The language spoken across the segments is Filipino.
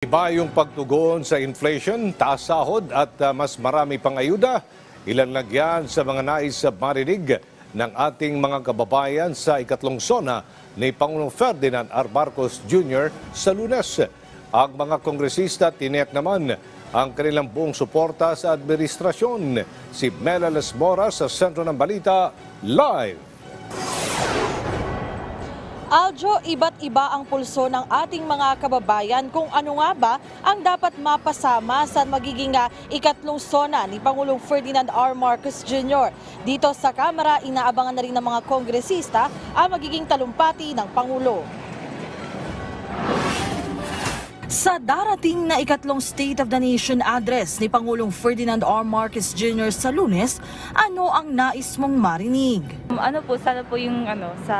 Iba yung pagtugon sa inflation, taas sahod at mas marami pang ayuda. Ilan lang yan sa mga nais marinig ng ating mga kababayan sa ikatlong sona ni Pangulong Ferdinand R. Marcos Jr. sa Lunes. Ang mga kongresista tiniyak naman ang kanilang buong suporta sa administrasyon. Si Mela Las Moras sa Sentro ng Balita, live. Aljo, iba't iba ang pulso ng ating mga kababayan kung ano nga ba ang dapat mapasama sa magiging ikatlong sona ni Pangulong Ferdinand R. Marcos Jr. Dito sa Kamara, inaabangan na rin ng mga kongresista ang magiging talumpati ng Pangulo. Sa darating na ikatlong State of the Nation address ni Pangulong Ferdinand R. Marcos Jr. sa Lunes, ano ang nais mong marinig? Sana po yung sa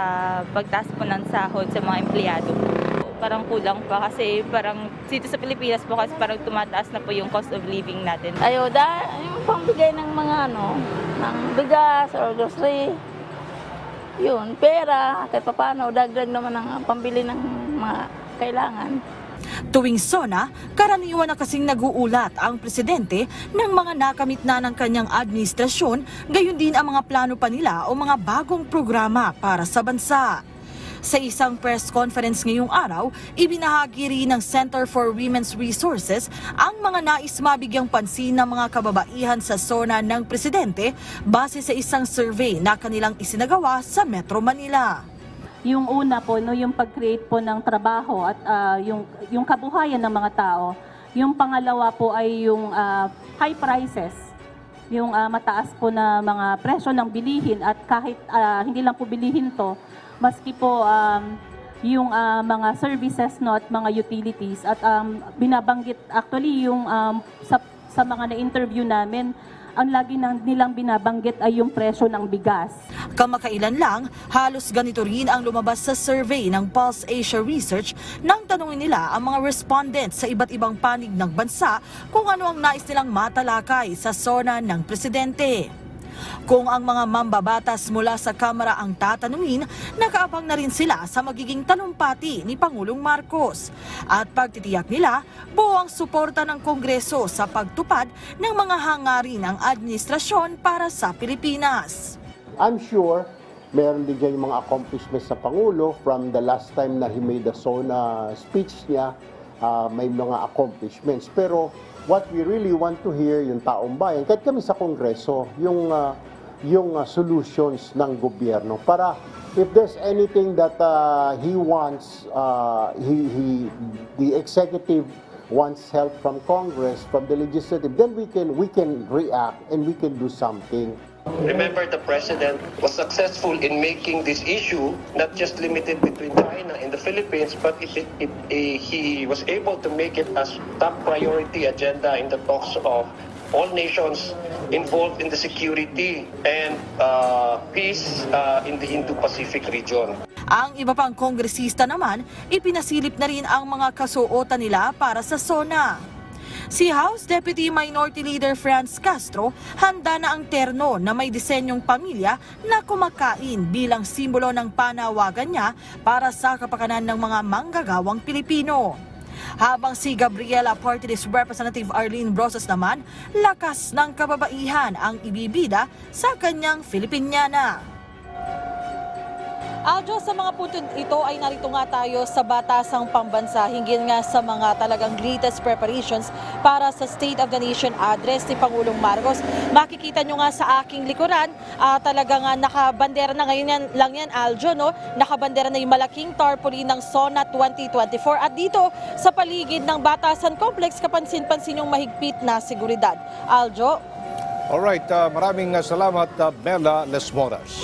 pagtaas po ng sahod sa mga empleyado. Parang kulang pa kasi parang dito sa Pilipinas po kasi parang tumataas na po yung cost of living natin. Ayuda, yung pangbigay ng mga ng bigas or grocery. Yun, pera, kahit paano, dagdag naman ang pambili ng mga kailangan. Tuwing sona, karaniwan na kasing naguulat ang presidente ng mga nakamit na ng kanyang administrasyon, gayon din ang mga plano pa nila o mga bagong programa para sa bansa. Sa isang press conference ngayong araw, ibinahagi rin ng Center for Women's Resources ang mga nais mabigyang pansin ng mga kababaihan sa sona ng presidente base sa isang survey na kanilang isinagawa sa Metro Manila. Yung una po, yung pag-create po ng trabaho at yung kabuhayan ng mga tao. Yung pangalawa po ay yung high prices, yung mataas po na mga presyo ng bilihin at kahit hindi lang po bilihin to, maski po yung mga services at mga utilities at binabanggit actually yung sa mga na-interview namin, ang lagi nilang binabanggit ay yung presyo ng bigas. Kamakailan lang, halos ganito rin ang lumabas sa survey ng Pulse Asia Research nang tanungin nila ang mga respondents sa iba't ibang panig ng bansa kung ano ang nais nilang matalakay sa sona ng presidente. Kung ang mga mambabatas mula sa Kamara ang tatanungin, nakaabang na rin sila sa magiging talumpati ni Pangulong Marcos. At pagtitiyak nila, buo ang suporta ng Kongreso sa pagtupad ng mga hangarin ng administrasyon para sa Pilipinas. I'm sure meron din dyan yung mga accomplishments sa Pangulo from the last time na he made the SONA speech niya, may mga accomplishments. Pero what we really want to hear, yung taong bayan, kahit kami sa Kongreso, yung solutions ng gobyerno para if there's anything that he wants, the executive wants help from Congress, from the legislative, then we can react and we can do something. Remember, the president was successful in making this issue not just limited between China and the Philippines, but he was able to make it as top priority agenda in the talks of all nations involved in the security and peace in the Indo-Pacific region. Ang iba pang kongresista naman, ipinasilip na rin ang mga kasuotan nila para sa SONA. Si House Deputy Minority Leader Franz Castro, handa na ang terno na may disenyong pamilya na kumakain bilang simbolo ng panawagan niya para sa kapakanan ng mga manggagawang Pilipino. Habang si Gabriela Party List Representative Arlene Brosas naman, lakas ng kababaihan ang ibibida sa kanyang Filipiniana. Aljo, sa mga punto ito ay narito nga tayo sa Batasang Pambansa hinggil nga sa mga talagang latest preparations para sa State of the Nation address ni Pangulong Marcos. Makikita nyo nga sa aking likuran, talagang nakabandera na ngayon lang yan, Aljo, no? Nakabandera na yung malaking tarpaulin ng SONA 2024 at dito sa paligid ng Batasan Complex, kapansin-pansin yung mahigpit na seguridad. Aljo? Alright, maraming salamat Mela Las Moras.